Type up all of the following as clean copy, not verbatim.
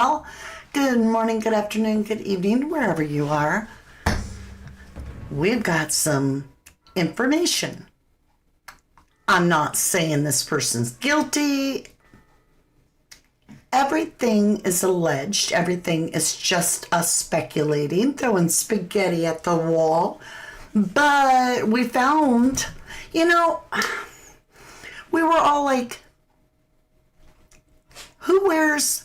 Well, good morning, good afternoon, good evening, wherever you are. We've got some information. I'm not saying this person's guilty. Everything is alleged. Everything is just us speculating, throwing spaghetti at the wall. But we found, we were all like, who wears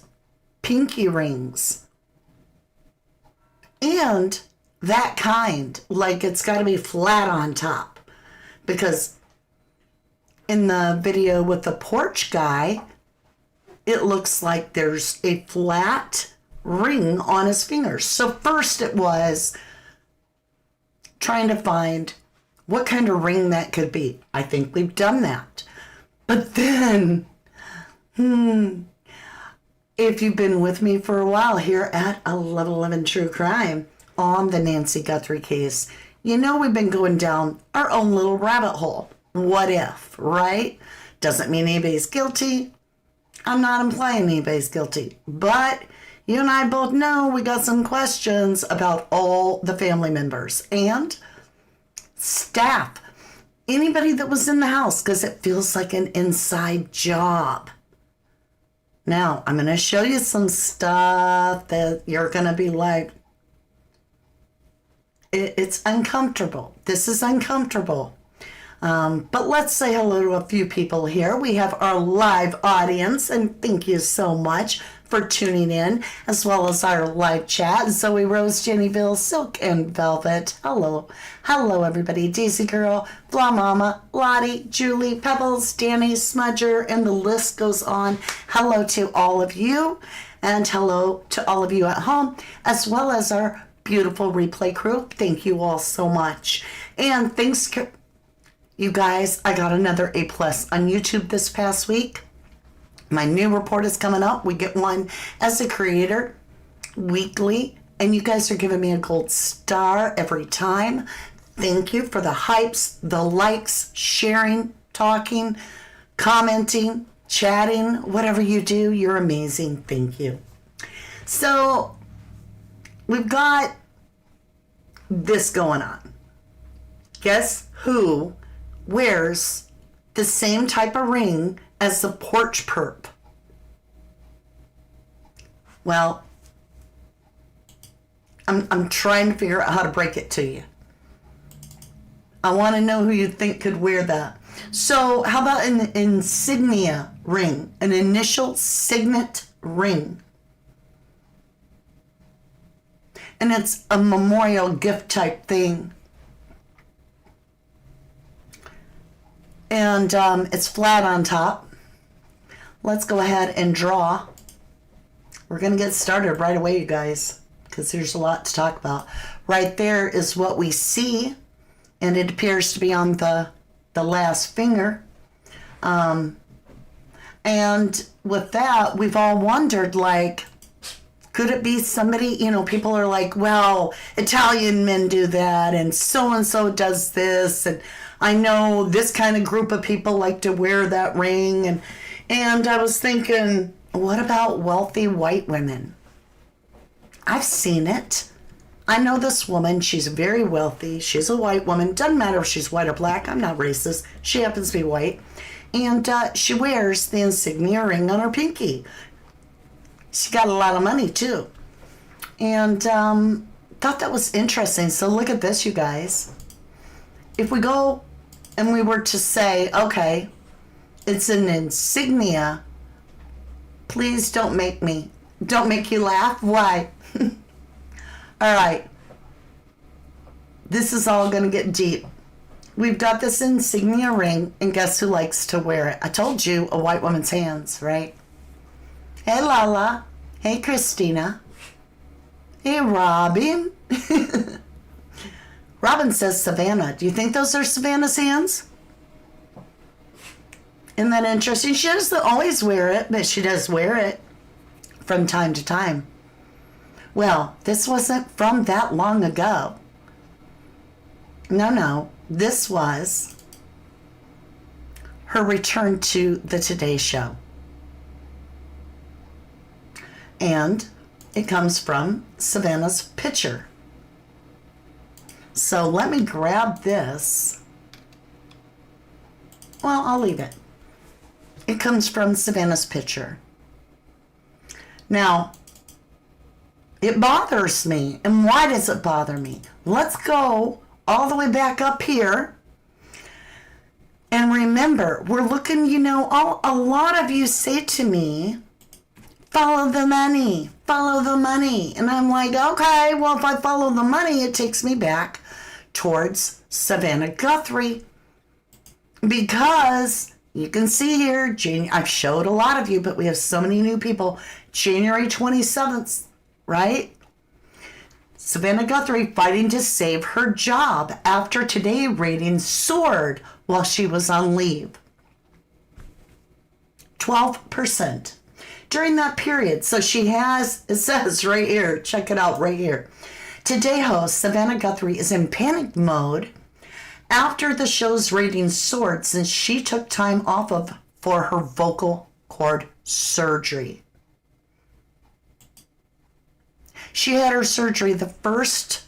pinky rings? And that kind, like it's got to be flat on top. Because in the video with the porch guy, it looks like there's a flat ring on his fingers. So first it was trying to find what kind of ring that could be. I think we've done that. But then, if you've been with me for a while here at 1111 True Crime on the Nancy Guthrie case, we've been going down our own little rabbit hole. What if, right? Doesn't mean anybody's guilty. I'm not implying anybody's guilty. But you and I both know we got some questions about all the family members and staff. Anybody that was in the house, because it feels like an inside job. Now, I'm going to show you some stuff that you're going to be like, it's uncomfortable. This is uncomfortable. But let's say hello to a few people here. We have our live audience, and thank you so much for tuning in, as well as our live chat. Zoe Rose, Jennyville, Silk and Velvet. Hello. Hello, everybody. Daisy Girl, Flaw Mama, Lottie, Julie, Pebbles, Danny, Smudger, and the list goes on. Hello to all of you, and hello to all of you at home, as well as our beautiful replay crew. Thank you all so much. And thanks, you guys. I got another A+ on YouTube this past week. My new report is coming up. We get one as a creator weekly, and you guys are giving me a gold star every time. Thank you for the hypes, the likes, sharing, talking, commenting, chatting, whatever you do. You're amazing. Thank you. So we've got this going on. Guess who wears the same type of ring as the Porch Perp? Well, I'm trying to figure out how to break it to you. I want to know who you think could wear that. So how about an insignia ring, an initial signet ring? And it's a memorial gift type thing. And it's flat on top. Let's go ahead and draw. We're going to get started right away, you guys, because there's a lot to talk about. Right there is what we see, and it appears to be on the last finger. And with that, we've all wondered, like, could it be somebody, people are like, well, Italian men do that, and so does this, and I know this kind of group of people like to wear that ring, and I was thinking, what about wealthy white women? I've seen it. I know this woman. She's very wealthy. She's a white woman. Doesn't matter if she's white or black. I'm not racist. She happens to be white. And she wears the insignia ring on her pinky. She got a lot of money, too. And thought that was interesting. So look at this, you guys. If we go and we were to say, okay, it's an insignia, please don't make you laugh. Why? All right. This is all going to get deep. We've got this insignia ring, and guess who likes to wear it? I told you, a white woman's hands, right? Hey, Lala. Hey, Christina. Hey, Robin. Robin says Savannah. Do you think those are Savannah's hands? Isn't that interesting? She doesn't always wear it, but she does wear it from time to time. Well, this wasn't from that long ago. No. This was her return to the Today Show. And it comes from Savannah's picture. So let me grab this. Well, I'll leave it. It comes from Savannah's picture. Now, it bothers me. And why does it bother me? Let's go all the way back up here. And remember, we're looking, a lot of you say to me, follow the money, follow the money. And I'm like, okay, well, if I follow the money, it takes me back towards Savannah Guthrie. Because you can see here, I've showed a lot of you, but we have so many new people. January 27th, right? Savannah Guthrie fighting to save her job after Today ratings soared while she was on leave. 12% during that period. So she has, it says right here, check it out right here. Today host Savannah Guthrie is in panic mode after the show's ratings soared since she took time off for her vocal cord surgery. She had her surgery the first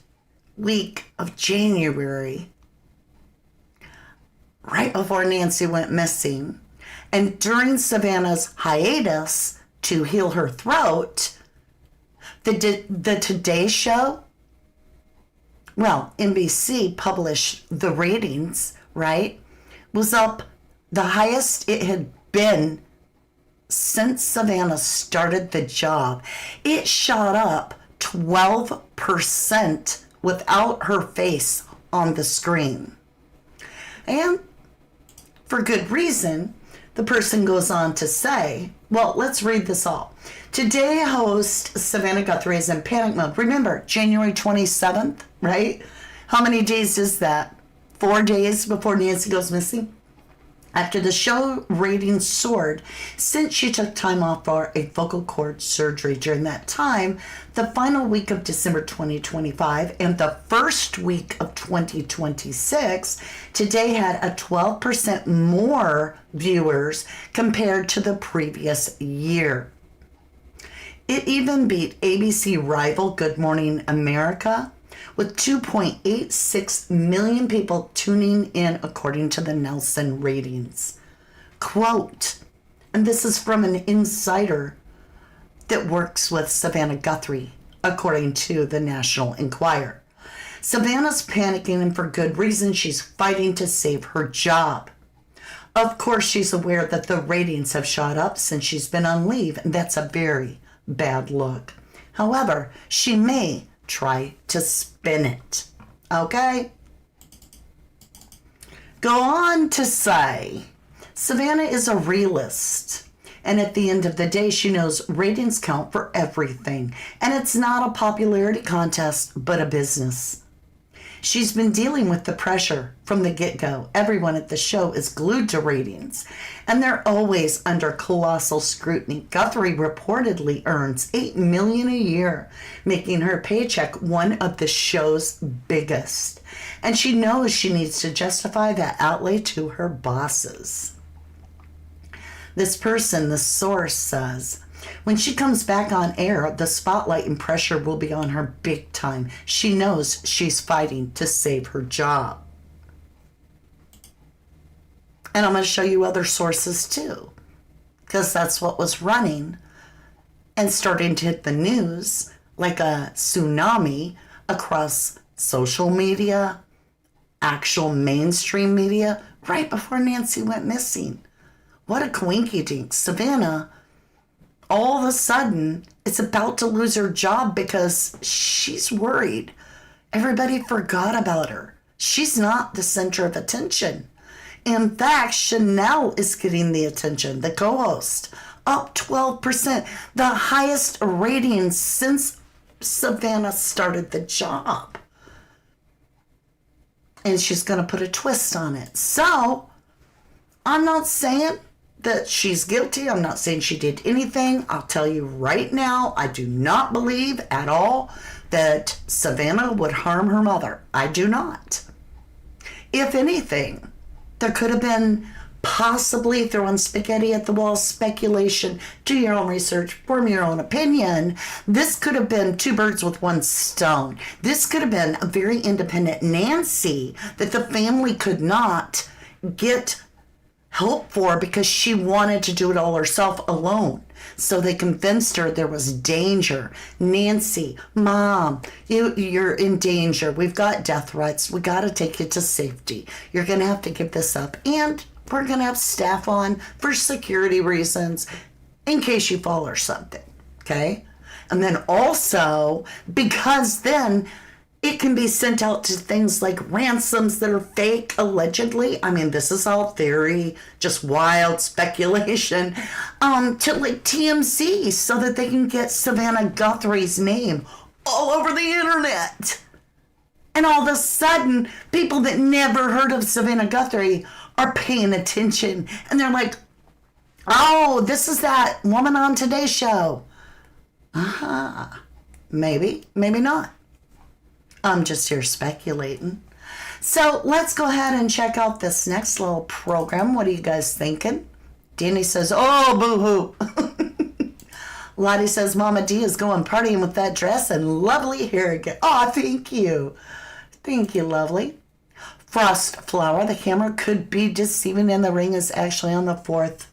week of January, right before Nancy went missing. And during Savannah's hiatus to heal her throat, the Today Show, well, NBC published the ratings, right, was up the highest it had been since Savannah started the job. It shot up 12% without her face on the screen. And for good reason, the person goes on to say, well, let's read this all. Today host Savannah Guthrie is in panic mode. Remember, January 27th, right? How many days is that? 4 days before Nancy goes missing? After the show ratings soared, since she took time off for a vocal cord surgery during that time, the final week of December 2025 and the first week of 2026, Today had a 12% more viewers compared to the previous year. It even beat ABC rival Good Morning America, with 2.86 million people tuning in according to the Nielsen ratings. Quote, and this is from an insider that works with Savannah Guthrie, according to the National Enquirer. Savannah's panicking, and for good reason. She's fighting to save her job. Of course, she's aware that the ratings have shot up since she's been on leave, and that's a very bad look. However, she may try to spin it. Okay? Go on to say, Savannah is a realist. And at the end of the day, she knows ratings count for everything. And it's not a popularity contest, but a business. She's been dealing with the pressure from the get-go. Everyone at the show is glued to ratings, and they're always under colossal scrutiny. Guthrie reportedly earns $8 million a year, making her paycheck one of the show's biggest. And she knows she needs to justify that outlay to her bosses. This person, the source, says, when she comes back on air, the spotlight and pressure will be on her big time. She knows she's fighting to save her job. And I'm going to show you other sources too, because that's what was running and starting to hit the news like a tsunami across social media, actual mainstream media, right before Nancy went missing. What a coinkydink. Savannah, all of a sudden, is about to lose her job because she's worried. Everybody forgot about her. She's not the center of attention. In fact, Chanel is getting the attention, the co-host, up 12%, the highest rating since Savannah started the job. And she's going to put a twist on it. So, I'm not saying that she's guilty. I'm not saying she did anything. I'll tell you right now, I do not believe at all that Savannah would harm her mother. I do not. If anything, there could have been possibly throwing spaghetti at the wall, speculation, do your own research, form your own opinion. This could have been two birds with one stone. This could have been a very independent Nancy that the family could not get help for because she wanted to do it all herself alone. So they convinced her there was danger. Nancy, Mom, you're in danger. We've got death threats. We got to take you to safety. You're going to have to give this up. And we're going to have staff on for security reasons in case you fall or something. Okay? And then also, because then it can be sent out to things like ransoms that are fake, allegedly. I mean, this is all theory, just wild speculation, to like TMZ so that they can get Savannah Guthrie's name all over the internet. And all of a sudden, people that never heard of Savannah Guthrie are paying attention. And they're like, oh, this is that woman on Today's Show. Maybe, maybe not. I'm just here speculating. So let's go ahead and check out this next little program. What are you guys thinking? Danny says, oh, boo-hoo. Lottie says, Mama D is going partying with that dress and lovely hair again. Oh, thank you. Thank you, lovely. Frost Flower, the camera could be deceiving and the ring is actually on the fourth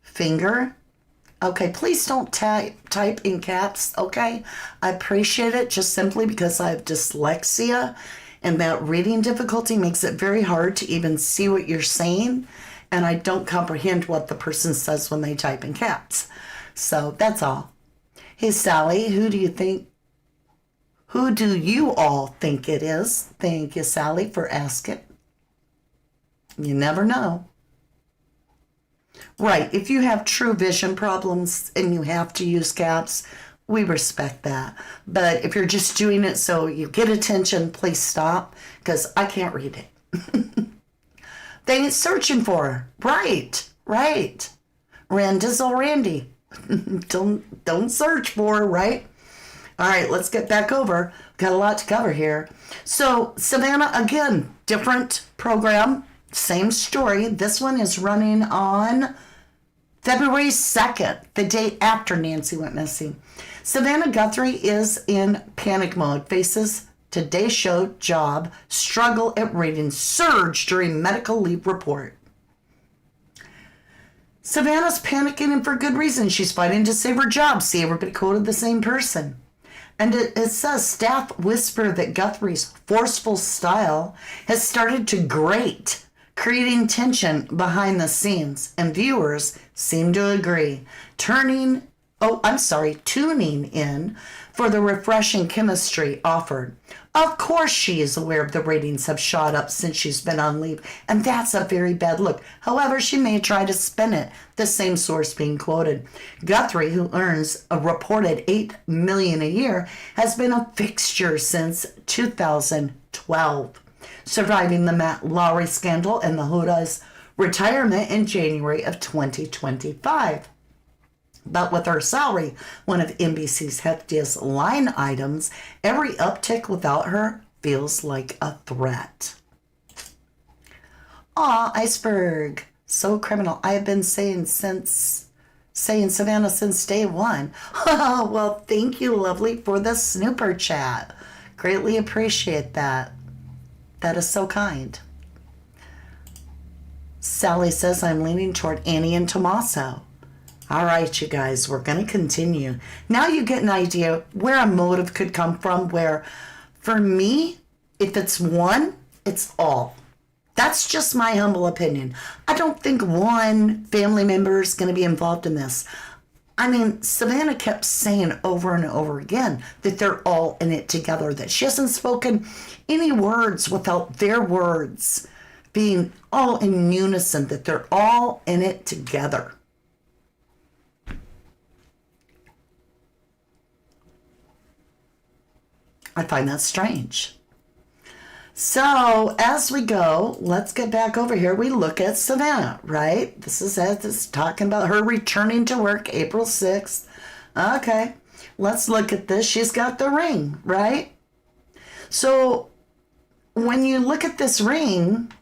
finger. Okay, please don't type in caps, okay? I appreciate it just simply because I have dyslexia and that reading difficulty makes it very hard to even see what you're saying, and I don't comprehend what the person says when they type in caps. So that's all. Hey, Sally, who do you all think it is? Thank you, Sally, for asking. You never know. Right, if you have true vision problems and you have to use caps, we respect that. But if you're just doing it so you get attention, please stop, because I can't read it. They ain't searching for her. Right. Randizzle Randy. Don't search for her, right? All right, let's get back over. Got a lot to cover here. So, Savannah, again, different program, same story. This one is running on February 2nd, the day after Nancy went missing. Savannah Guthrie is in panic mode, faces Today's Show job, struggle at ratings, surge during medical leave report. Savannah's panicking and for good reason. She's fighting to save her job. See, everybody quoted the same person. And it says staff whisper that Guthrie's forceful style has started to grate, creating tension behind the scenes, and viewers seem to agree, tuning in for the refreshing chemistry offered. Of course she is aware of the ratings have shot up since she's been on leave, and that's a very bad look. However, she may try to spin it, the same source being quoted. Guthrie, who earns a reported $8 million a year, has been a fixture since 2012. Surviving the Matt Lowry scandal and the Huda's retirement in January of 2025. But with her salary, one of NBC's heftiest line items, every uptick without her feels like a threat. Aw, Iceberg, so criminal. I have been saying Savannah since day one. Well, thank you, lovely, for the snooper chat. Greatly appreciate that. That is so kind. Sally says, I'm leaning toward Annie and Tommaso. All right, you guys, we're going to continue. Now you get an idea where a motive could come from, where for me, if it's one, it's all. That's just my humble opinion. I don't think one family member is going to be involved in this. I mean, Savannah kept saying over and over again that they're all in it together, that she hasn't spoken any words without their words being all in unison, that they're all in it together. I find that strange. So as we go, let's get back over here. We look at Savannah, right? This is talking about her returning to work April 6th. Okay, let's look at this. She's got the ring, right? So when you look at this ring,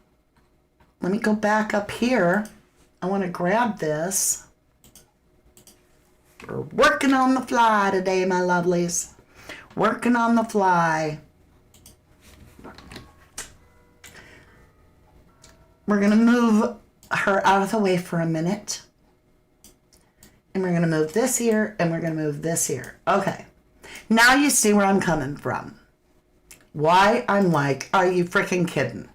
let me go back up here. I want to grab this. We're working on the fly today, my lovelies. Working on the fly. We're going to move her out of the way for a minute. And we're going to move this here, and we're going to move this here. Okay. Now you see where I'm coming from. Why I'm like, are you freaking kidding?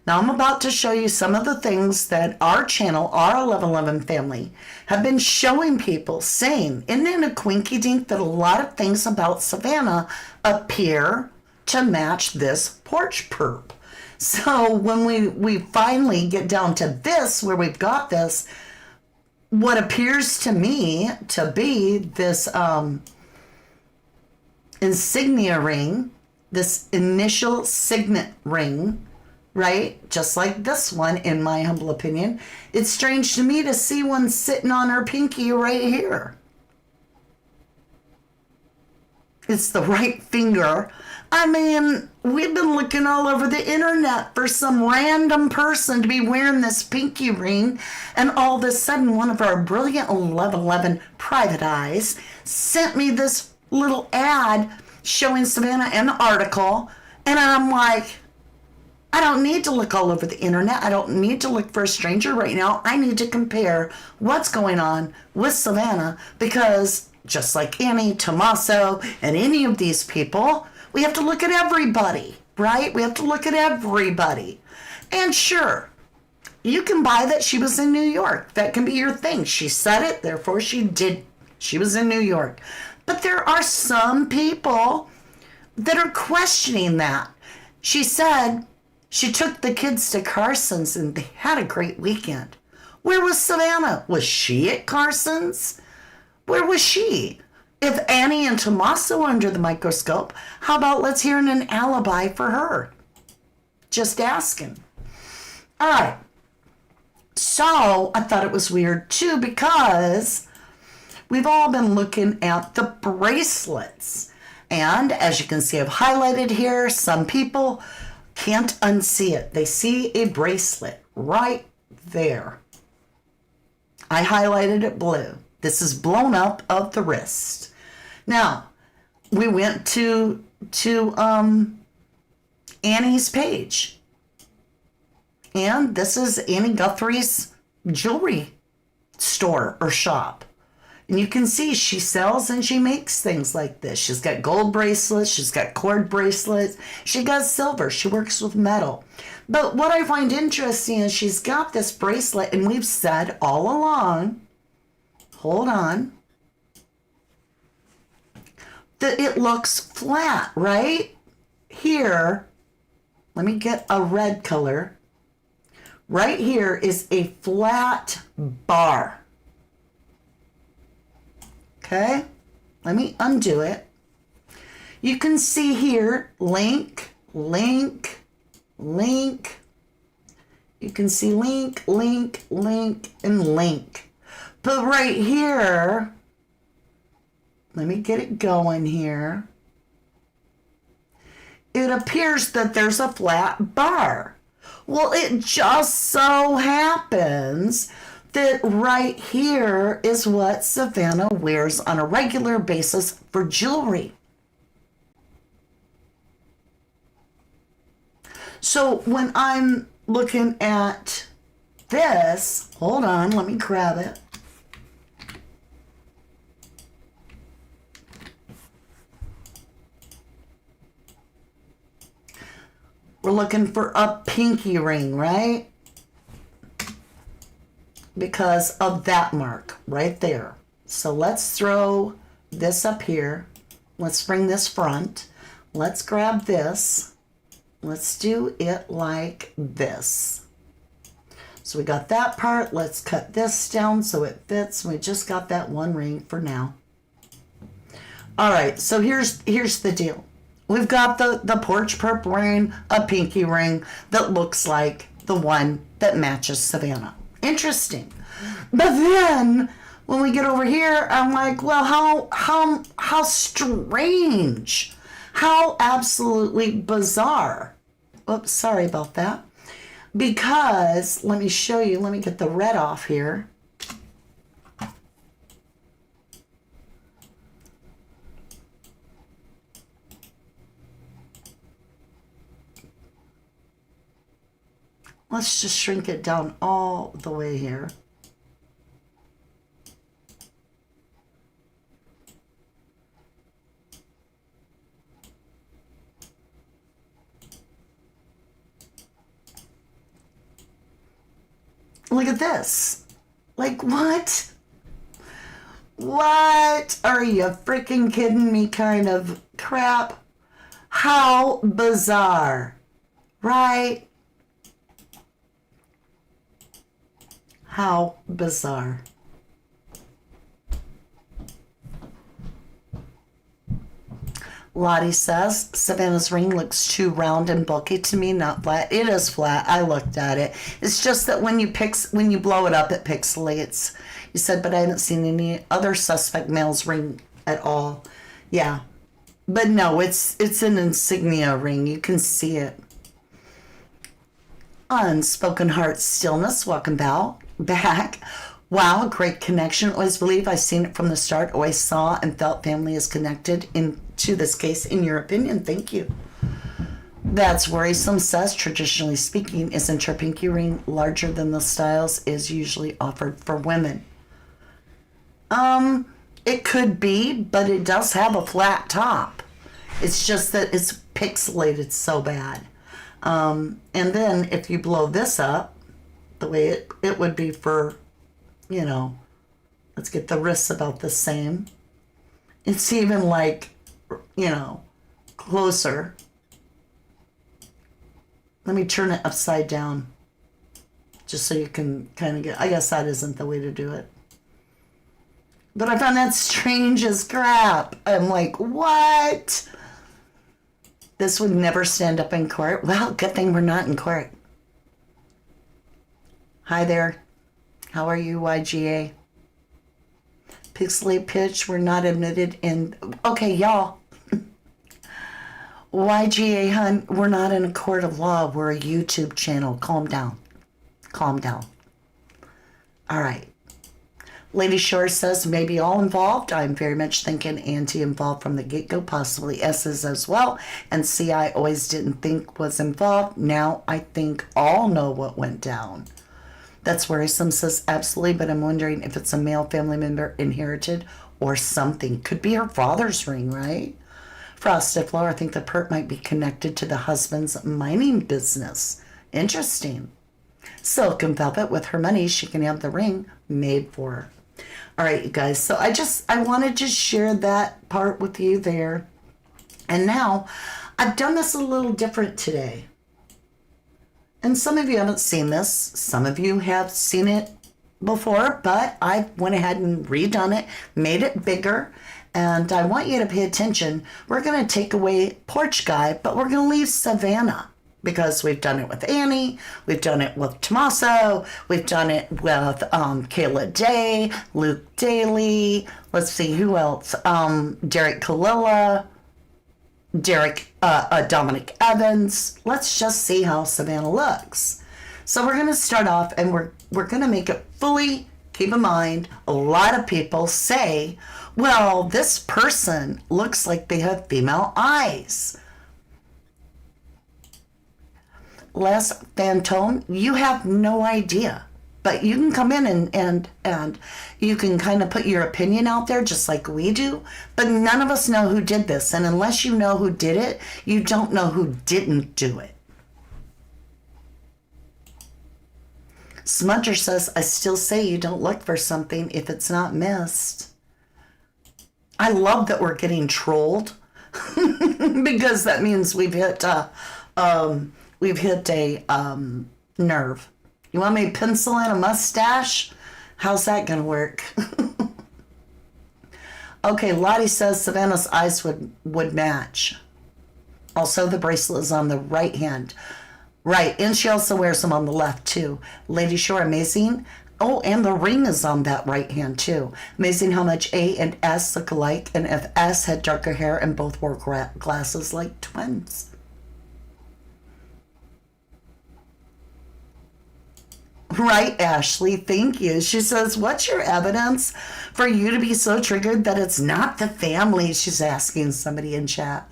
Now I'm about to show you some of the things that our channel, our 1111 family, have been showing people, saying, isn't it a quinky dink that a lot of things about Savannah appear to match this Porch Perp? So when we finally get down to this, where we've got this, what appears to me to be this insignia ring, this initial signet ring, right? Just like this one, in my humble opinion. It's strange to me to see one sitting on her pinky right here. It's the right finger. I mean, we've been looking all over the internet for some random person to be wearing this pinky ring, and all of a sudden one of our brilliant 1111 private eyes sent me this little ad showing Savannah an article, and I'm like, I don't need to look all over the internet. I don't need to look for a stranger right now. I need to compare what's going on with Savannah, because just like Annie, Tommaso, and any of these people, we have to look at everybody, right? We have to look at everybody. And sure, you can buy that she was in New York. That can be your thing. She said it, therefore she did. She was in New York. But there are some people that are questioning that. She said she took the kids to Carson's and they had a great weekend. Where was Savannah? Was she at Carson's? Where was she? If Annie and Tommaso were under the microscope, how about let's hear an alibi for her? Just asking. All right. So I thought it was weird too, because we've all been looking at the bracelets. And as you can see, I've highlighted here, some people can't unsee it. They see a bracelet right there. I highlighted it blue. This is blown up of the wrist. Now, we went to Annie's page. And this is Annie Guthrie's jewelry store or shop. And you can see she sells and she makes things like this. She's got gold bracelets. She's got cord bracelets. She got silver. She works with metal. But what I find interesting is she's got this bracelet, and we've said all along, hold on, that it looks flat, right? Here, let me get a red color. Right here is a flat bar. Okay, let me undo it. You can see here, link, link, link. You can see link, link, link, and link. But right here, let me get it going here. It appears that there's a flat bar. Well, it just so happens that right here is what Savannah wears on a regular basis for jewelry. So when I'm looking at this, hold on, let me grab it. We're looking for a pinky ring, right? Because of that mark right there. So let's throw this up here. Let's bring this front. Let's grab this. Let's do it like this. So we got that part. Let's cut this down so it fits. We just got that one ring for now. All right, so here's the deal. We've got the Porch Perp wearing a pinky ring that looks like the one that matches Savannah. Interesting. But then when we get over here, I'm like, well, how strange, how absolutely bizarre. Oops, sorry about that. Because, let me show you, let me get the red off here. Let's just shrink it down all the way here. Look at this. Like, what? What? Are you freaking kidding me kind of crap? How bizarre, right? How bizarre. Lottie says, Savannah's ring looks too round and bulky to me, not flat. It is flat. I looked at it. It's just that when you blow it up, it pixelates. You said, but I haven't seen any other suspect male's ring at all. Yeah. But no, it's an insignia ring. You can see it. Unspoken Heart Stillness, welcome back. Wow, great connection. Always believe I've seen it from the start. Always saw and felt family is connected into this case. In your opinion, thank you. That's worrisome, says, traditionally speaking, isn't your pinky ring larger than the styles is usually offered for women? It could be, but it does have a flat top. It's just that it's pixelated so bad. And then if you blow this up, the way it would be for, you know, let's get the wrists about the same. It's even like, you know, closer. Let me turn it upside down just so you can kind of get, I guess that isn't the way to do it. But I found that strange as crap. I'm like, what? This would never stand up in court. Well, good thing we're not in court. Hi there. How are you, YGA? Pixelate pitch, we're not admitted in... Okay, y'all. YGA, hun, we're not in a court of law. We're a YouTube channel. Calm down. Calm down. All right. Lady Shore says, maybe all involved. I'm very much thinking anti-involved from the get-go, possibly S's as well. And C, I always didn't think was involved. Now I think all know what went down. That's worrisome, says, absolutely, but I'm wondering if it's a male family member inherited or something. Could be her father's ring, right? Frosted Flower, I think the perp might be connected to the husband's mining business. Interesting. Silk and Velvet, with her money, she can have the ring made for her. All right, you guys, so I wanted to share that part with you there. And now, I've done this a little different today. And some of you haven't seen this. Some of you have seen it before, but I went ahead and redone it, made it bigger, and I want you to pay attention. We're going to take away Porch Guy, but we're going to leave Savannah, because we've done it with Annie, we've done it with Tommaso, we've done it with Kayla Day, Luke Daly, let's see, who else? Derek Kalila, Dominic Evans. Let's just see how Savannah looks. So we're going to start off, and we're going to make it fully. Keep in mind, a lot of people say, well, this person looks like they have female eyes. Les Fantone, you have no idea. But you can come in and you can kind of put your opinion out there just like we do. But none of us know who did this. And unless you know who did it, you don't know who didn't do it. Smudger says, I still say you don't look for something if it's not missed. I love that we're getting trolled because that means we've hit a nerve. You want me to pencil in a mustache? How's that gonna work? Okay, Lottie says Savannah's eyes would match. Also, the bracelet is on the right hand. Right, and she also wears them on the left too. Lady Shore, amazing. Oh, and the ring is on that right hand too. Amazing how much A and S look alike, and if S had darker hair and both wore glasses like twins. Right, Ashley, thank you. She says, what's your evidence for you to be so triggered that it's not the family? She's asking somebody in chat.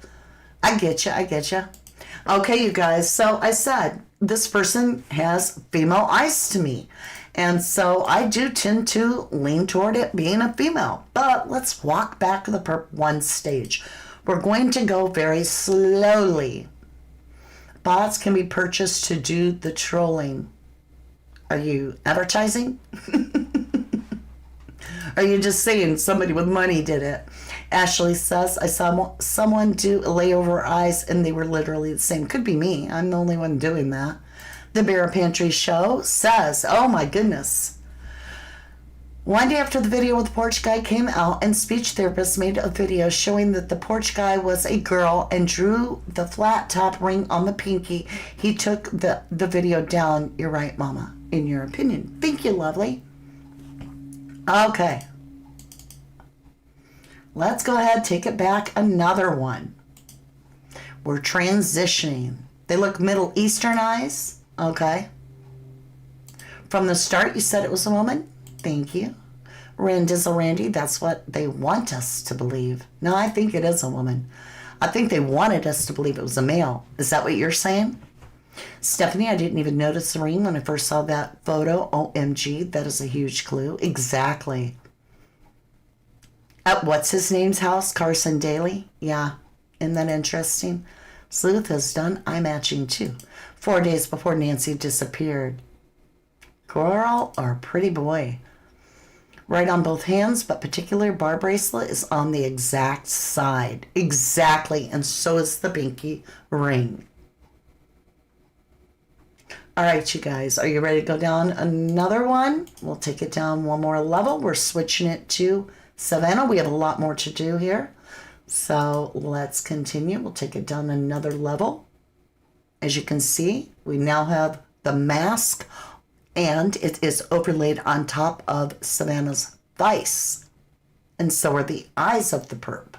I get you. I get you. Okay, you guys. So I said this person has female eyes to me. And so I do tend to lean toward it being a female. But let's walk back the perp one stage. We're going to go very slowly. Bots can be purchased to do the trolling. Are you advertising? Are you just saying somebody with money did it? Ashley says, I saw someone do a layover eyes and they were literally the same. Could be me. I'm the only one doing that. The Bear Pantry Show says, oh my goodness. One day after the video with the porch guy came out, and speech therapist made a video showing that the porch guy was a girl and drew the flat top ring on the pinky. He took the video down. You're right, Mama, in your opinion. Thank you, lovely. Okay. Let's go ahead, take it back another one. We're transitioning. They look Middle Eastern eyes. Okay. From the start, you said it was a woman. Thank you. Randizzle Randy, that's what they want us to believe. No, I think it is a woman. I think they wanted us to believe it was a male. Is that what you're saying? Stephanie, I didn't even notice the ring when I first saw that photo. OMG, that is a huge clue. Exactly. At what's his name's house? Carson Daly? Yeah. Isn't that interesting? Sleuth has done eye matching too. 4 days before Nancy disappeared. Girl or pretty boy? Right on both hands, but particular bar bracelet is on the exact side. Exactly. And so is the pinky ring. All right, you guys. Are you ready to go down another one? We'll take it down one more level. We're switching it to Savannah. We have a lot more to do here. So let's continue. We'll take it down another level. As you can see, we now have the mask, and it is overlaid on top of Savannah's face. And so are the eyes of the perp.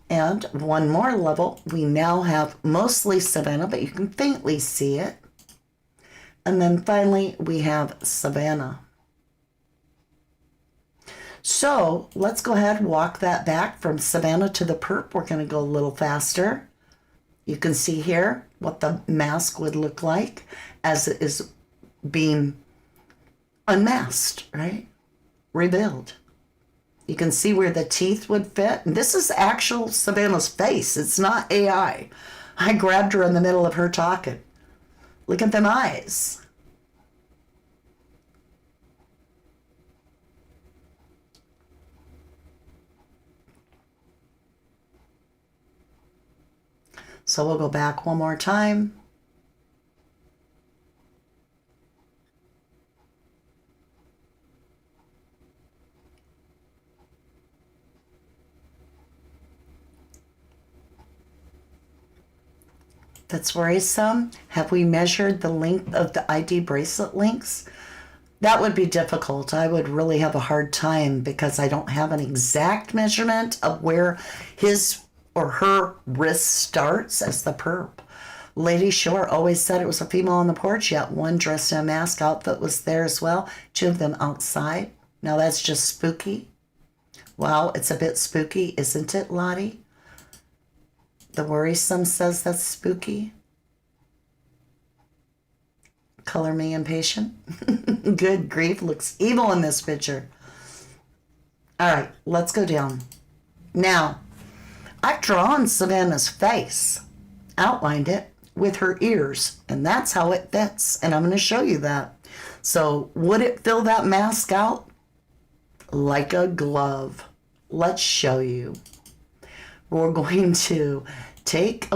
And one more level, we now have mostly Savannah, but you can faintly see it. And then finally, we have Savannah. So let's go ahead and walk that back from Savannah to the perp. We're going to go a little faster. You can see here what the mask would look like as it is being unmasked, right? Revealed. You can see where the teeth would fit. This is actual Savannah's face. It's not AI. I grabbed her in the middle of her talking. Look at them eyes. So we'll go back one more time. That's worrisome. Have we measured the length of the ID bracelet links? That would be difficult. I would really have a hard time because I don't have an exact measurement of where his or her wrist starts as the perp. Lady Shore always said it was a female on the porch, yet one dressed in a mask outfit was there as well. 2 of them outside. Now that's just spooky. Wow, it's a bit spooky, isn't it, Lottie? The worrisome says that's spooky. Color me impatient. Good grief, looks evil in this picture. All right, let's go down. Now, I've drawn Savannah's face, outlined it with her ears, and that's how it fits, and I'm going to show you that. So would it fill that mask out? Like a glove. Let's show you. We're going to take,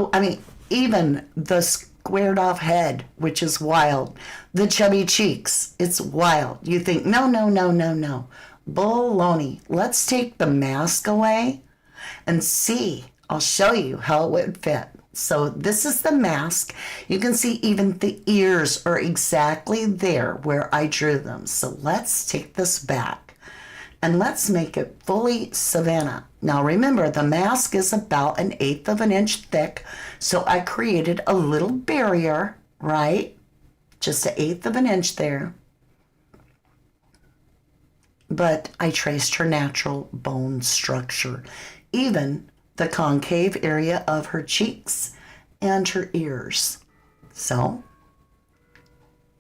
even the squared off head, which is wild. The chubby cheeks, it's wild. You think, no. Baloney. Let's take the mask away and see. I'll show you how it would fit. So this is the mask. You can see even the ears are exactly there where I drew them. So let's take this back and let's make it fully Savannah. Now remember, the mask is about 1/8 of an inch thick. So I created a little barrier, right? just an eighth of an inch there. But I traced her natural bone structure, even the concave area of her cheeks and her ears. So,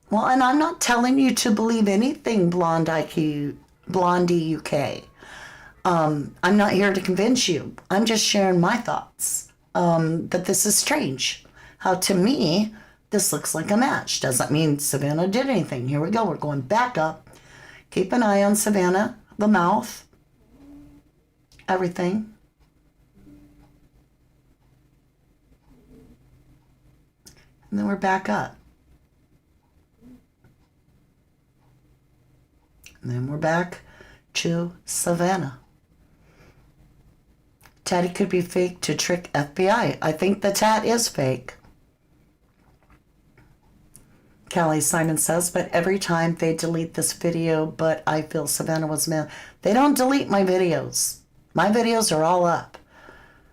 well, and I'm not telling you to believe anything, Blondie UK. I'm not here to convince you. I'm just sharing my thoughts that this is strange. How to me, this looks like a match. Doesn't mean Savannah did anything. Here we go. We're going back up. Keep an eye on Savannah, the mouth, everything. And then we're back up. And then we're back to Savannah. Tatty could be fake to trick FBI. I think the tat is fake. Callie Simon says, but every time they delete this video, but I feel Savannah was mad. They don't delete my videos. My videos are all up.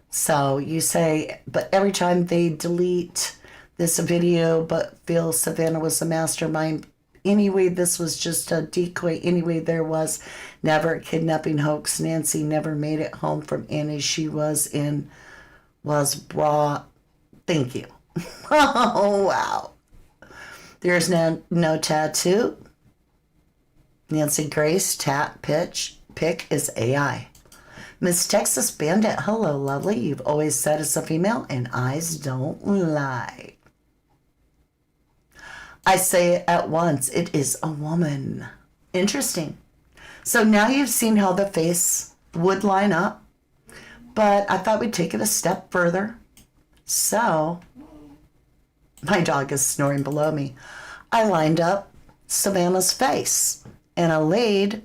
So you say, but every time they delete this video, but feel Savannah was the mastermind. Anyway, this was just a decoy. Anyway, there was never a kidnapping hoax. Nancy never made it home from Annie. She was brought. Thank you. Oh, wow. There's no tattoo. Nancy Grace, pick is AI. Miss Texas Bandit, hello, lovely. You've always said it's a female, and eyes don't lie. I say it at once. It is a woman. Interesting. So now you've seen how the face would line up, but I thought we'd take it a step further. So, my dog is snoring below me. I lined up Savannah's face, and I laid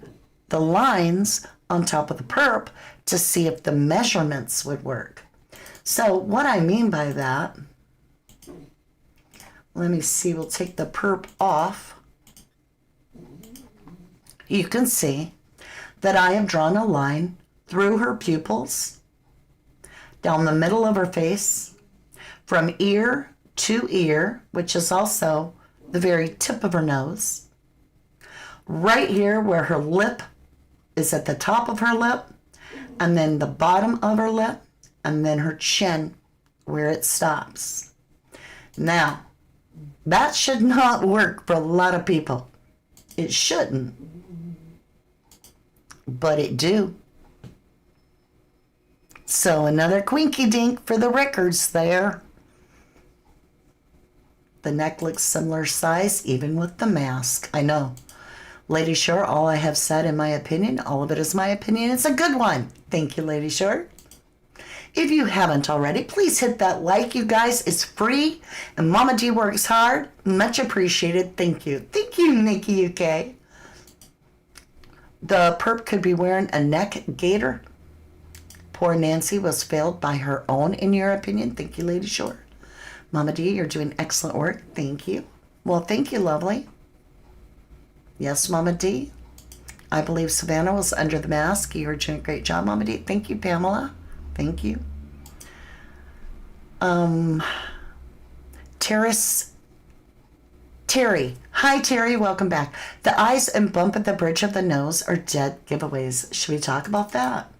the lines on top of the perp to see if the measurements would work. So what I mean by that, let me see, we'll take the perp off. You can see that I have drawn a line through her pupils, down the middle of her face, from ear to ear, which is also the very tip of her nose, right here where her lip is at the top of her lip, and then the bottom of her lip, and then her chin where it stops. Now, that should not work for a lot of people. It shouldn't. But it do. So another quinky dink for the records there. The neck looks similar size, even with the mask. I know. Lady Shore, all I have said in my opinion, all of it is my opinion. It's a good one. Thank you, Lady Shore. If you haven't already, please hit that like, you guys. It's free, and Mama D works hard. Much appreciated. Thank you. Thank you, Nikki UK. The perp could be wearing a neck gaiter. Poor Nancy was failed by her own, in your opinion. Thank you, Lady Shore. Mama D, you're doing excellent work. Thank you. Well, thank you, lovely. Yes, Mama D. I believe Savannah was under the mask. You're doing a great job, Mama D. Thank you, Pamela. Thank you. Terry. Hi, Terry. Welcome back. The eyes and bump at the bridge of the nose are dead giveaways. Should we talk about that?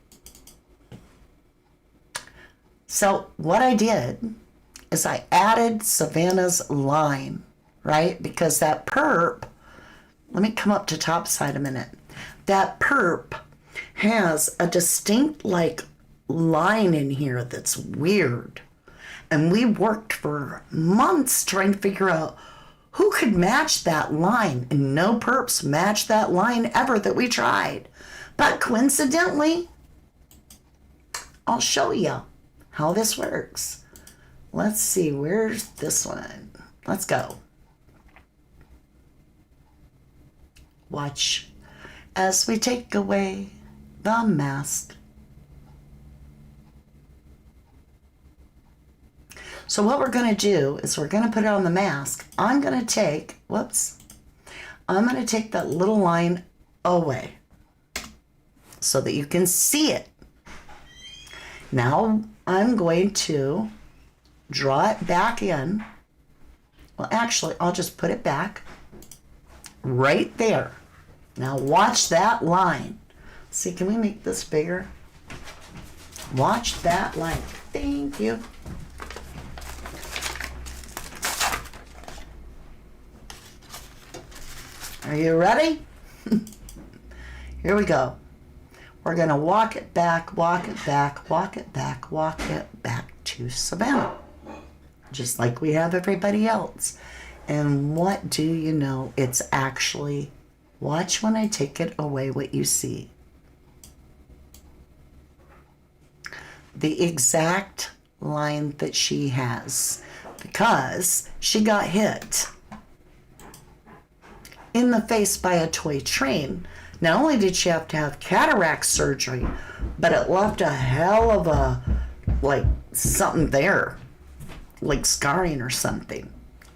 So what I did is I added Savannah's line, right? Because that perp, let me come up to top side a minute. That perp has a distinct line in here that's weird. And we worked for months trying to figure out who could match that line. And no perps matched that line ever that we tried. But coincidentally, I'll show you how this works. Let's see, where's this one? Let's go. Watch as we take away the mask. So what we're going to do is we're going to put it on the mask. I'm going to take that little line away so that you can see it. Now I'm going to draw it back in. Well, actually, I'll just put it back right there. Now watch that line. See, can we make this bigger? Watch that line. Thank you. Are you ready? Here we go. We're going to walk it back, walk it back, walk it back, walk it back to Savannah. Just like we have everybody else. And what do you know? It's actually, watch when I take it away what you see. The exact line that she has. Because she got hit in the face by a toy train. Not only did she have to have cataract surgery, but it left a hell of a, like, something there. Like scarring or something.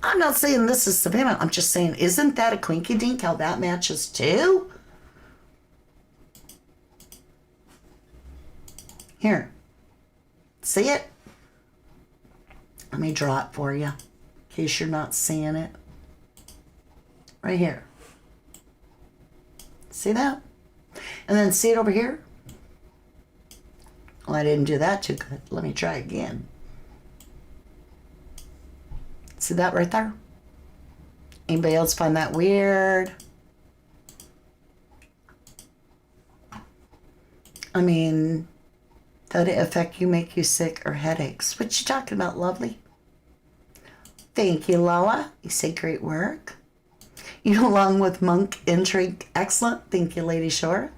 I'm not saying this is Savannah. I'm just saying, isn't that a quinky dink how that matches too? Here. See it? Let me draw it for you, in case you're not seeing it. Right here. See that? And then see it over here? Well, I didn't do that too good. Let me try again. See that right there? Anybody else find that weird? I mean, did it affect you, make you sick, or headaches? What you talking about, lovely? Thank you, Lola. You say great work. You along with Monk Intrigue. Excellent. Thank you, Lady Shore.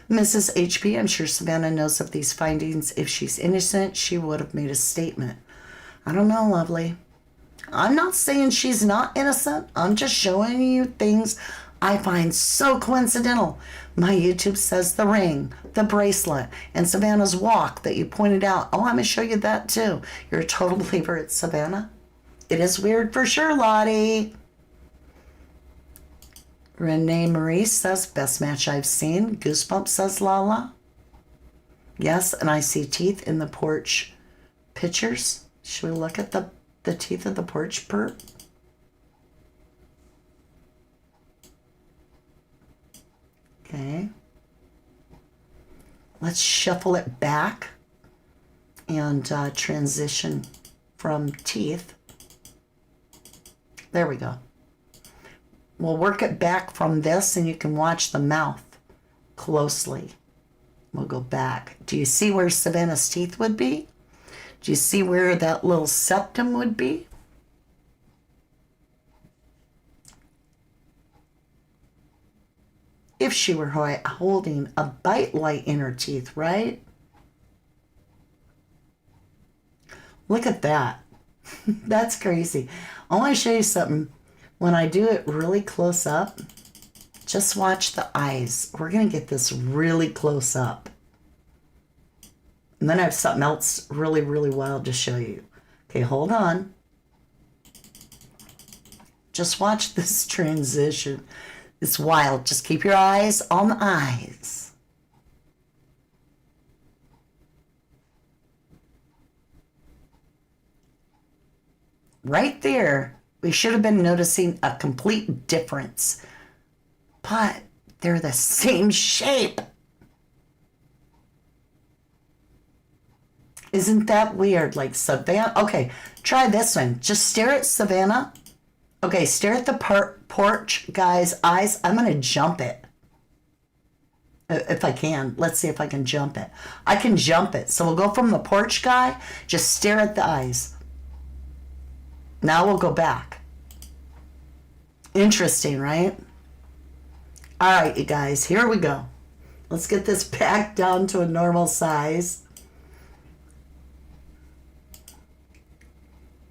Mrs. HP, I'm sure Savannah knows of these findings. If she's innocent, she would have made a statement. I don't know, lovely. I'm not saying she's not innocent. I'm just showing you things I find so coincidental. My YouTube says the ring, the bracelet, and Savannah's walk that you pointed out. Oh, I'm going to show you that too. You're a total believer at Savannah. It is weird for sure, Lottie. Renee Marie says, best match I've seen. Goosebumps says Lala. Yes, and I see teeth in the porch pictures. Should we look at the teeth of the Porch Perp? Okay. Let's shuffle it back and transition from teeth. There we go. We'll work it back from this and you can watch the mouth closely. We'll go back. Do you see where Savannah's teeth would be? Do you see where that little septum would be? If she were holding a bite light in her teeth, right? Look at that. That's crazy. I want to show you something. When I do it really close up, just watch the eyes. We're going to get this really close up. And then I have something else really, really wild to show you. Okay, hold on. Just watch this transition. It's wild. Just keep your eyes on the eyes. Right there, we should have been noticing a complete difference. But they're the same shape. Isn't that weird? Like Savannah. Okay, try this one. Just stare at Savannah. Okay, stare at the porch guy's eyes. I'm going to jump it. If I can. Let's see if I can jump it. I can jump it. So we'll go from the porch guy. Just stare at the eyes. Now we'll go back. Interesting, right? All right, you guys. Here we go. Let's get this back down to a normal size.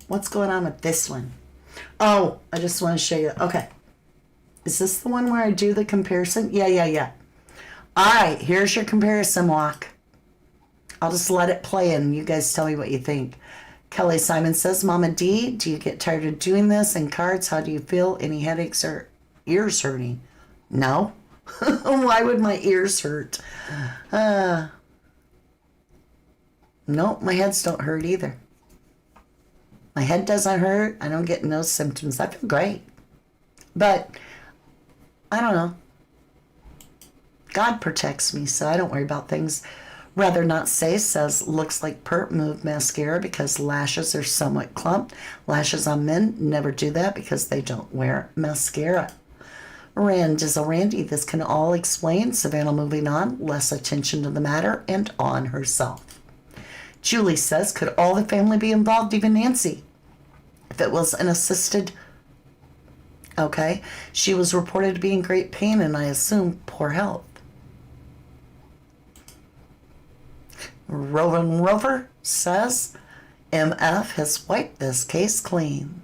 What's going on with this one? Oh, I just want to show you. Okay. Is this the one where I do the comparison? Yeah. All right. Here's your comparison walk. I'll just let it play and you guys tell me what you think. Kelly Simon says, Mama D, do you get tired of doing this? And cards, how do you feel? Any headaches or ears hurting? No. Why would my ears hurt? Nope, my heads don't hurt either. My head doesn't hurt. I don't get no symptoms. I feel great. But I don't know. God protects me, so I don't worry about things. Rather not say, says, looks like perp move mascara because lashes are somewhat clumped. Lashes on men never do that because they don't wear mascara. Dizzle Randy, this can all explain. Savannah moving on, less attention to the matter, and on herself. Julie says, could all the family be involved, even Nancy? If it was an assisted... Okay. She was reported to be in great pain and I assume poor health. Rovin Rover says, MF has wiped this case clean.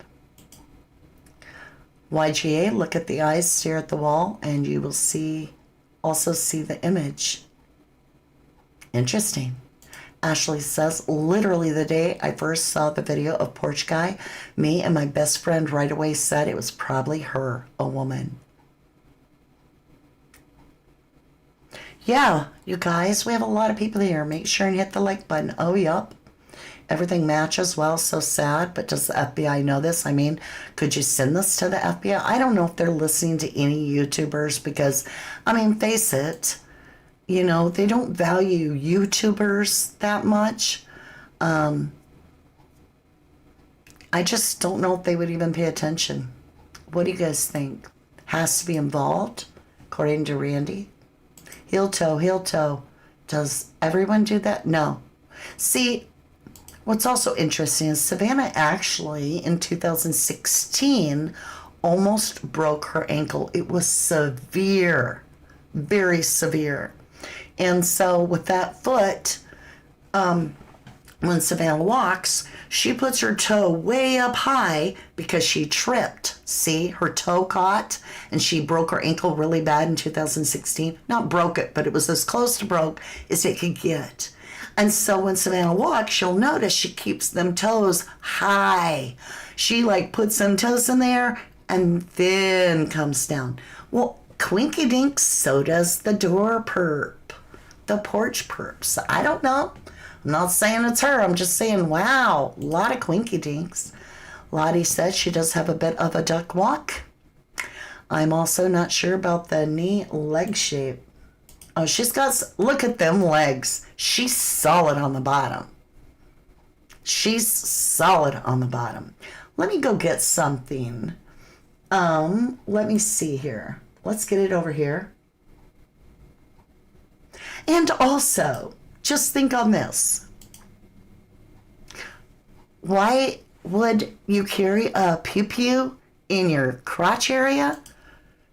YGA, look at the eyes, stare at the wall, and you will also see the image. Interesting. Ashley says, literally the day I first saw the video of Porch Guy, me and my best friend right away said it was probably her, a woman. Yeah, you guys, we have a lot of people here. Make sure and hit the like button. Oh, yup. Everything matches well. So sad. But does the FBI know this? I mean, could you send this to the FBI? I don't know if they're listening to any YouTubers because, I mean, face it, you know, they don't value YouTubers that much. I just don't know if they would even pay attention. What do you guys think? Has to be involved, according to Randy. Heel toe. Does everyone do that? No. See, what's also interesting is Savannah actually, in 2016, almost broke her ankle. It was severe, very severe. And so with that foot, when Savannah walks, she puts her toe way up high because she tripped. See, her toe caught and she broke her ankle really bad in 2016. Not broke it, but it was as close to broke as it could get. And so when Savannah walks, you'll notice she keeps them toes high. She like puts them toes in there and then comes down. Well, Quinky Dinks, so does the door perp, the porch perp. So I don't know. I'm not saying it's her. I'm just saying, wow, a lot of Quinky Dinks. Lottie says she does have a bit of a duck walk. I'm also not sure about the knee leg shape. Oh, she's got, look at them legs. She's solid on the bottom. She's solid on the bottom. Let me go get something. Let me see here. Let's get it over here. And also, just think on this. Why would you carry a pew-pew in your crotch area?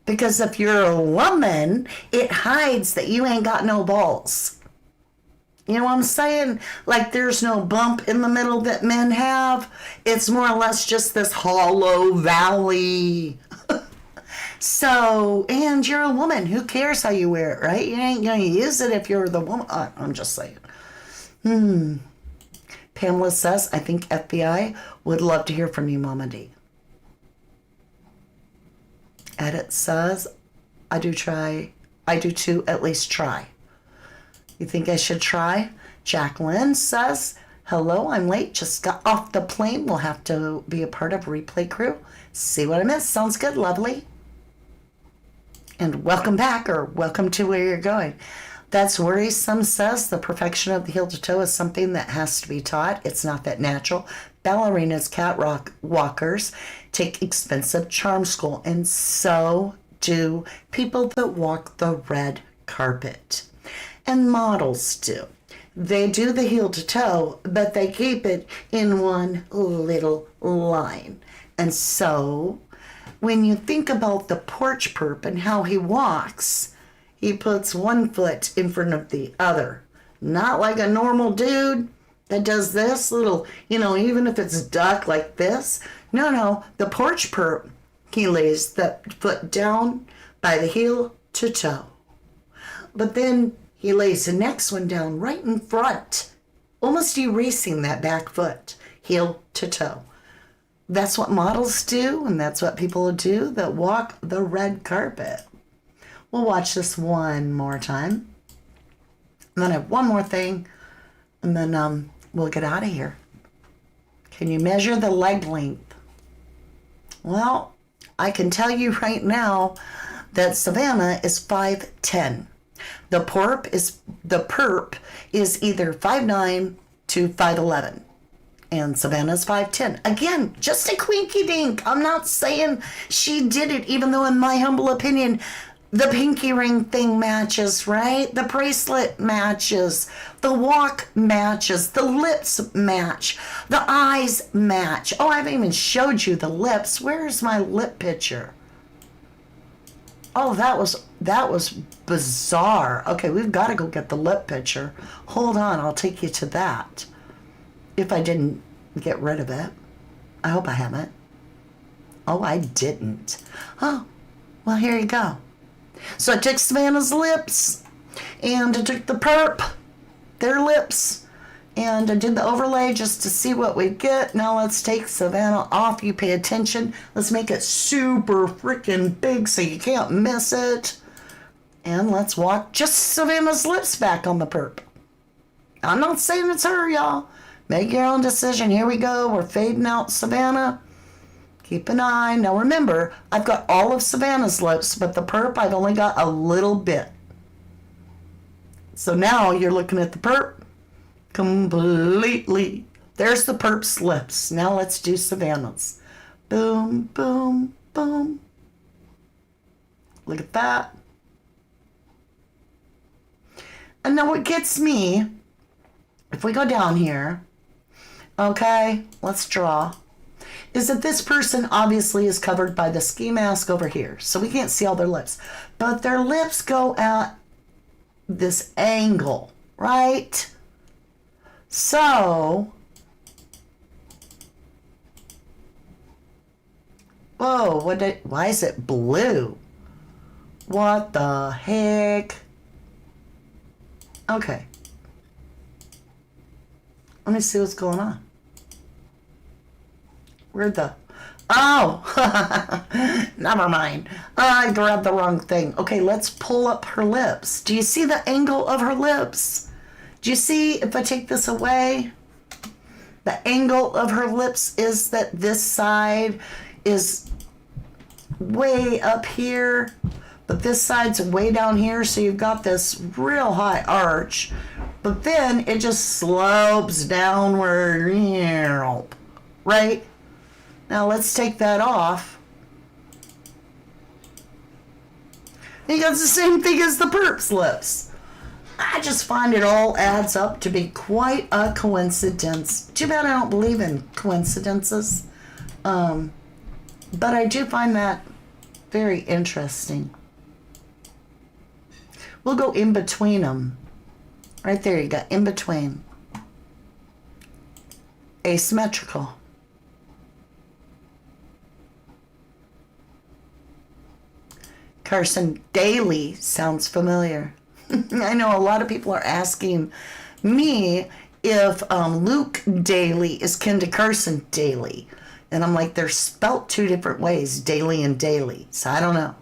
Because if you're a woman, it hides that you ain't got no balls. You know what I'm saying? Like there's no bump in the middle that men have. It's more or less just this hollow valley. So, and you're a woman. Who cares how you wear it, right? You ain't going to use it if you're the woman. I'm just saying. Pamela says, I think FBI would love to hear from you, Mama D. Edit says, I do too, at least try. You think I should try? Jacqueline says, hello, I'm late, just got off the plane. We'll have to be a part of replay crew. See what I missed. Sounds good, lovely. And welcome back, or welcome to where you're going. That's worrisome, says the perfection of the heel to toe is something that has to be taught. It's not that natural. Ballerinas, catwalk walkers take expensive charm school, and so do people that walk the red carpet. And models do. They do the heel to toe, but they keep it in one little line. And so when you think about the porch perp and how he walks, he puts one foot in front of the other. Not like a normal dude that does this little, even if it's duck like this. No, the porch perp, he lays the foot down by the heel to toe. But then he lays the next one down right in front, almost erasing that back foot, heel to toe. That's what models do, and that's what people do that walk the red carpet. We'll watch this one more time. And then I have one more thing, and then we'll get out of here. Can you measure the leg length? Well, I can tell you right now that Savannah is 5'10". The perp is either 5'9" to 5'11". And Savannah's 5'10". Again, just a quinky dink. I'm not saying she did it, even though in my humble opinion, the pinky ring thing matches, right? The bracelet matches. The walk matches. The lips match. The eyes match. Oh, I haven't even showed you the lips. Where's my lip picture? Oh, that was bizarre. Okay, we've got to go get the lip picture. Hold on, I'll take you to that. If I didn't get rid of it. I hope I haven't. Oh, I didn't. Oh, well, here you go. So I took Savannah's lips, and I took the perp, their lips, and I did the overlay just to see what we get. Now let's take Savannah off. You pay attention. Let's make it super freaking big so you can't miss it. And let's walk just Savannah's lips back on the perp. I'm not saying it's her, y'all. Make your own decision. Here we go. We're fading out Savannah. Keep an eye. Now remember, I've got all of Savannah's lips, but the perp, I've only got a little bit. So now you're looking at the perp completely. There's the perp's lips. Now let's do Savannah's. Boom, boom, boom. Look at that. And now what gets me, if we go down here, okay, let's draw, is that this person obviously is covered by the ski mask over here. So we can't see all their lips. But their lips go at this angle, right? So, whoa, why is it blue? What the heck? Okay. Let me see what's going on. Where'd the... Oh! Never mind. I grabbed the wrong thing. Okay, let's pull up her lips. Do you see the angle of her lips? Do you see, if I take this away, the angle of her lips is that this side is way up here, but this side's way down here, so you've got this real high arch, but then it just slopes downward, right? Now let's take that off. You got the same thing as the perp's lips. I just find it all adds up to be quite a coincidence. Too bad I don't believe in coincidences. But I do find that very interesting. We'll go in between them. Right there, you got in between. Asymmetrical. Carson Daly sounds familiar. I know a lot of people are asking me if Luke Daly is kin to Carson Daly. And I'm like, they're spelt two different ways, Daly and Daly. So I don't know.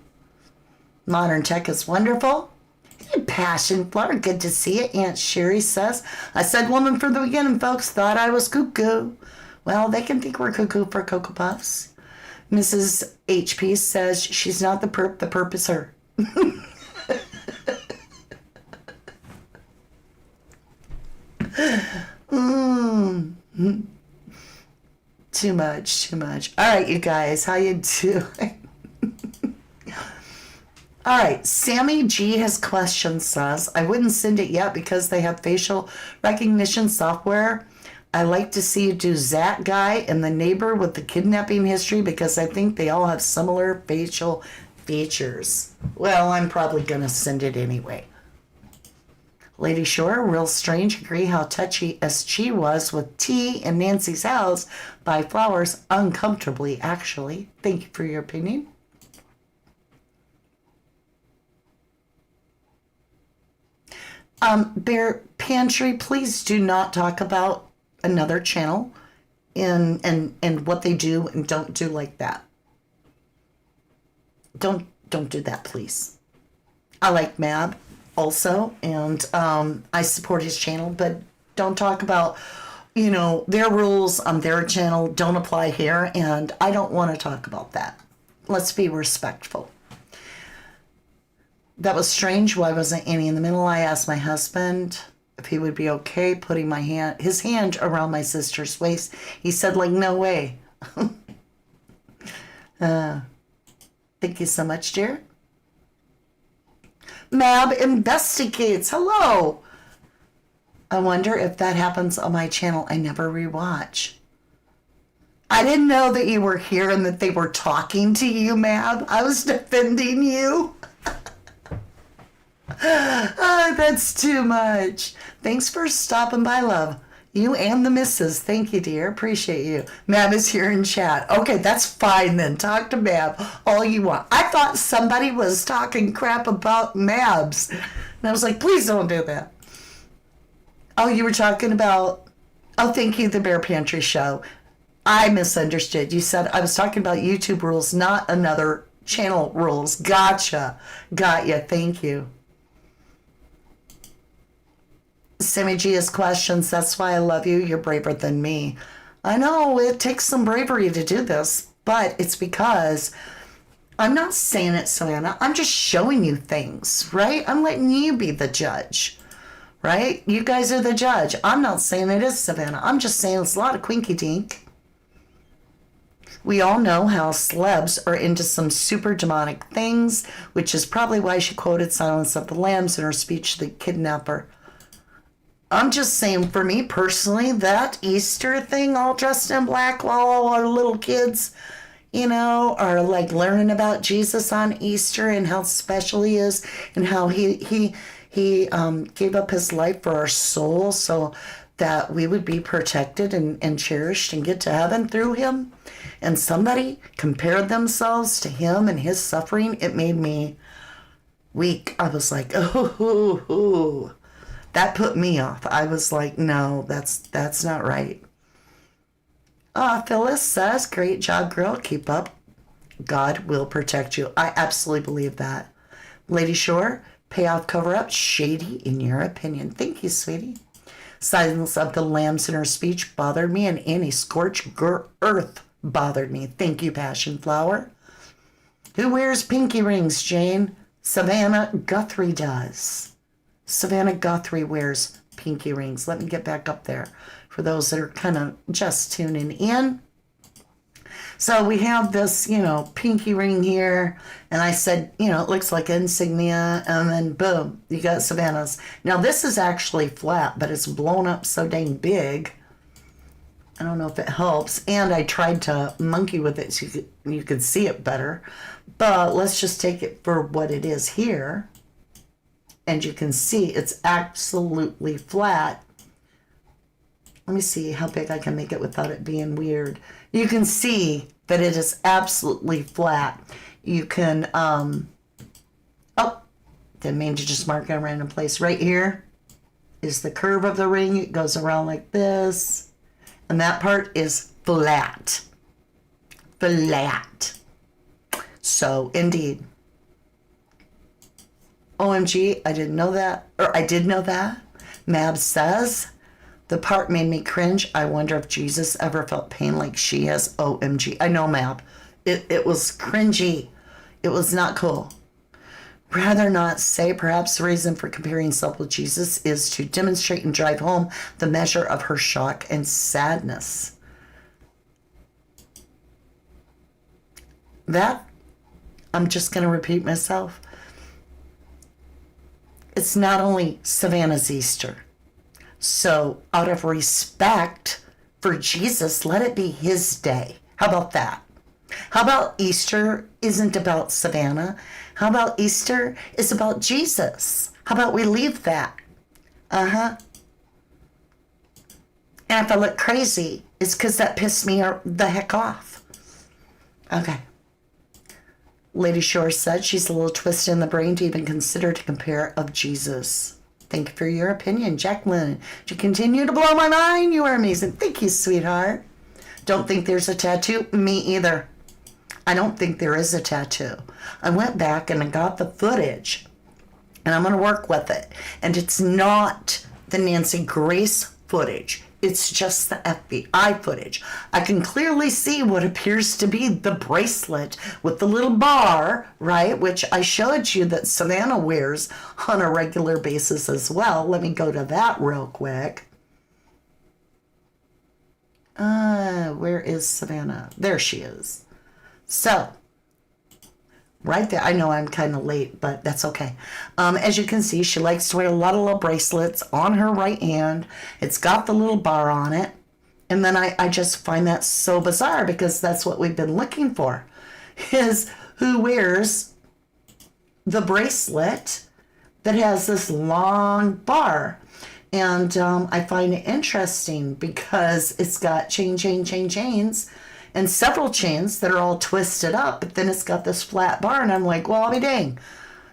Modern tech is wonderful. Hey, Passion Flower, good to see you. Aunt Sherry says, I said woman from the beginning, folks. Thought I was cuckoo. Well, they can think we're cuckoo for Cocoa Puffs. Mrs. HP says she's not the perp is her. Too much. All right, you guys, how you doing? All right, Sammy G has questions, says, I wouldn't send it yet because they have facial recognition software. I like to see you do that guy and the neighbor with the kidnapping history because I think they all have similar facial features. Well, I'm probably going to send it anyway. Lady Shore, real strange. Agree how touchy SG was with T in Nancy's house by Flowers uncomfortably, actually. Thank you for your opinion. Bear Pantry, please do not talk about another channel and what they do and don't do like that. Don't do that, please. I like Mab also, and I support his channel, but don't talk about, their rules on their channel don't apply here, and I don't want to talk about that. Let's be respectful. That was strange. Why wasn't Annie in the middle? I asked my husband if he would be okay putting his hand around my sister's waist. He said, like, no way. Thank you so much, dear. Mab investigates. Hello. I wonder if that happens on my channel. I never rewatch. I didn't know that you were here and that they were talking to you, Mab. I was defending you. Oh, that's too much. Thanks for stopping by, love. You and the missus. Thank you, dear. Appreciate you. Mab is here in chat. Okay, that's fine then. Talk to Mab all you want. I thought somebody was talking crap about Mabs. And I was like, please don't do that. Oh, you were talking about... Oh, thank you, the Bear Pantry show. I misunderstood. You said I was talking about YouTube rules, not another channel rules. Gotcha. Got ya. Thank you. Sammy G has questions. That's why I love you. You're braver than me. I know it takes some bravery to do this, but it's because I'm not saying it, Savannah. I'm just showing you things, right? I'm letting you be the judge, right? You guys are the judge. I'm not saying it is, Savannah. I'm just saying it's a lot of quinky dink. We all know how celebs are into some super demonic things, which is probably why she quoted Silence of the Lambs in her speech to the kidnapper. I'm just saying, for me personally, that Easter thing, all dressed in black while all our little kids, are like learning about Jesus on Easter and how special he is and how he gave up his life for our soul so that we would be protected and cherished and get to heaven through him. And somebody compared themselves to him and his suffering. It made me weak. I was like, oh. That put me off. I was like, no, that's not right. Phyllis says, great job, girl. Keep up. God will protect you. I absolutely believe that. Lady Shore, payoff cover-up, shady in your opinion. Thank you, sweetie. Silence of the Lambs in her speech bothered me, and Annie Scorch Earth bothered me. Thank you, Passion Flower. Who wears pinky rings, Jane? Savannah Guthrie does. Savannah Guthrie wears pinky rings. Let me get back up there for those that are kind of just tuning in. So we have this, pinky ring here. And I said, it looks like insignia. And then boom, you got Savannah's. Now this is actually flat, but it's blown up so dang big. I don't know if it helps. And I tried to monkey with it so you could see it better. But let's just take it for what it is here. And you can see it's absolutely flat. Let me see how big I can make it without it being weird. You can see that it is absolutely flat. You can, didn't mean to just mark it in a random place. Right here is the curve of the ring. It goes around like this. And that part is flat. Flat. So, indeed. OMG, I didn't know that. Or I did know that. Mab says, the part made me cringe. I wonder if Jesus ever felt pain like she has. OMG. I know, Mab. It was cringy. It was not cool. Rather not say perhaps the reason for comparing herself with Jesus is to demonstrate and drive home the measure of her shock and sadness. That, I'm just going to repeat myself. It's not only Savannah's Easter. So out of respect for Jesus, let it be his day. How about that? How about Easter isn't about Savannah? How about Easter is about Jesus? How about we leave that? And if I look crazy, it's because that pissed me the heck off. Okay. Lady Shore said she's a little twisted in the brain to even consider to compare of Jesus. Thank you for your opinion. Jacqueline, to continue to blow my mind, you are amazing. Thank you, sweetheart. Don't think there's a tattoo? Me either. I don't think there is a tattoo. I went back and I got the footage, and I'm going to work with it. And it's not the Nancy Grace footage. It's just the FBI footage. I can clearly see what appears to be the bracelet with the little bar, right? Which I showed you that Savannah wears on a regular basis as well. Let me go to that real quick. Where is Savannah? There she is. So, right there. I know I'm kind of late, but that's okay. As you can see, she likes to wear a lot of little bracelets on her right hand. It's got the little bar on it. And then I just find that so bizarre because that's what we've been looking for, is who wears the bracelet that has this long bar. And I find it interesting because it's got chains, and several chains that are all twisted up, but then it's got this flat bar, and I'm like, well, I'll be dang.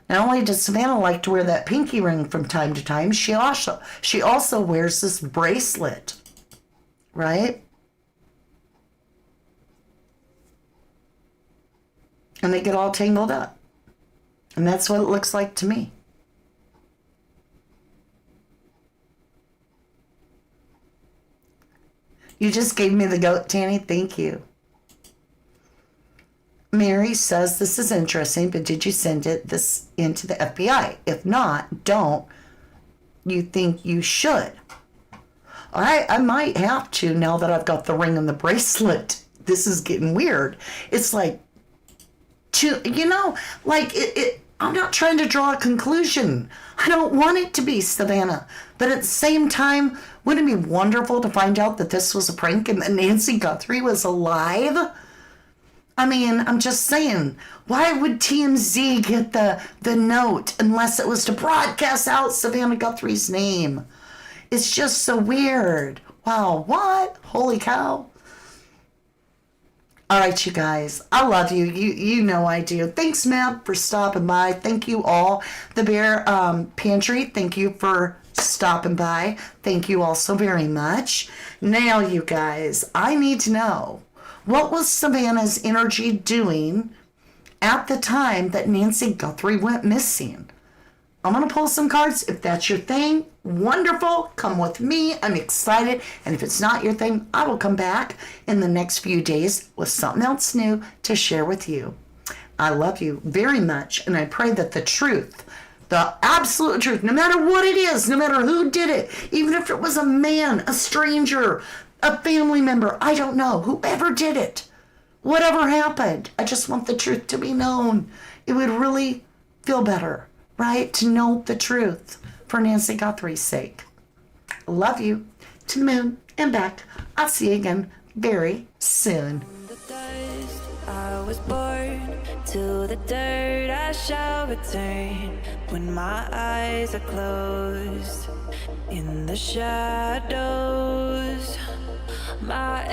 Not only does Savannah like to wear that pinky ring from time to time, she also wears this bracelet, right? And they get all tangled up. And that's what it looks like to me. You just gave me the goat, Tanny. Thank you. Mary says, this is interesting, but did you send this into the FBI? If not, don't you think you should? I might have to now that I've got the ring and the bracelet. This is getting weird. It's like, I'm not trying to draw a conclusion. I don't want it to be, Savannah. But at the same time, wouldn't it be wonderful to find out that this was a prank and that Nancy Guthrie was alive? I mean, I'm just saying, why would TMZ get the note unless it was to broadcast out Savannah Guthrie's name? It's just so weird. Wow, what? Holy cow. All right, you guys, I love you. You know I do. Thanks, Matt, for stopping by. Thank you all. The Bear Pantry, thank you for stopping by. Thank you all so very much. Now, you guys, I need to know, what was Savannah's energy doing at the time that Nancy Guthrie went missing? I'm going to pull some cards. If that's your thing, wonderful. Come with me. I'm excited. And if it's not your thing, I will come back in the next few days with something else new to share with you. I love you very much. And I pray that the truth, the absolute truth, no matter what it is, no matter who did it, even if it was a man, a stranger, a family member, I don't know, whoever did it, whatever happened, I just want the truth to be known. It would really feel better, right, to know the truth for Nancy Guthrie's sake. Love you. To the moon and back. I'll see you again very soon. The dust I was born, to the dirt I shall return. When my eyes are closed in the shadows, my